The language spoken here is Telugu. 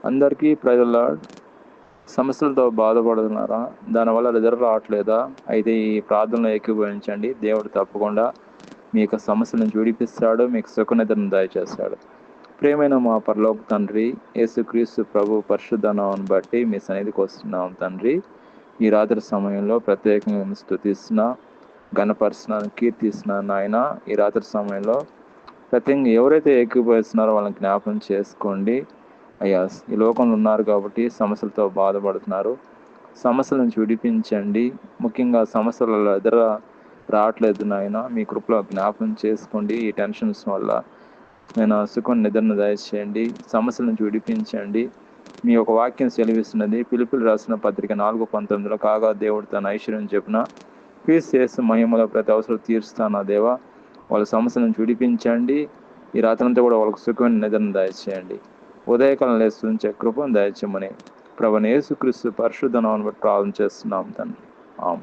అందరికీ ప్రజల సమస్యలతో బాధపడుతున్నారా? దానివల్ల రిజల్ట్ రావట్లేదా? అయితే ఈ ప్రార్థనలో ఏకీభవించండి. దేవుడు తప్పకుండా మీ యొక్క సమస్య నుంచి విడిపిస్తాడు, మీకు సుఖనిద్రను దయచేస్తాడు. ప్రియమైన మా పరలోక తండ్రి, యేసుక్రీస్తు ప్రభు పరిశుద్ధ నామమును బట్టి మీ సన్నిధికి వస్తున్నాం తండ్రి. ఈ రాత్రి సమయంలో ప్రత్యేకంగా స్తుతిస్తున్నా, ఘనపరుస్తున్నాను, కీర్తిస్తున్నాను నాయన. ఈ రాత్రి సమయంలో ప్రత్యేకంగా ఎవరైతే ఏకీభవిస్తున్నారో వాళ్ళని జ్ఞాపకం చేసుకోండి అయ్యా. ఈ లోకంలో ఉన్నారు కాబట్టి సమస్యలతో బాధపడుతున్నారు, సమస్యల నుంచి విడిపించండి. ముఖ్యంగా సమస్యలలో ఎదుర రావట్లేదు నాయన, మీ కృపలో జ్ఞాపకం చేసుకోండి. ఈ టెన్షన్స్ వల్ల నేను సుఖం నిద్రను దయచేయండి, సమస్యల నుంచి విడిపించండి. మీ యొక్క వాక్యం సెలవిస్తున్నది ఫిలిప్పీయులకు రాసిన పత్రిక 4:19, కాగా దేవుడు తన ఐశ్వర్యం చెప్పున క్రీస్తు యేసు మహిమలో ప్రతి అవసరం తీరుస్తాను దేవా. వాళ్ళ సమస్యల నుంచి విడిపించండి. ఈ రాత్రంతా కూడా వాళ్ళకు సుఖమైన నిద్రను దయచేయండి. ఉదయకాలం లేచి ఉంచే కృపను దయచేయమని ప్రభువైన యేసుక్రీస్తు పరిశుద్ధ నామమున బట్టి ప్రార్థన చేస్తున్నాం తండ్రి. ఆమేన్.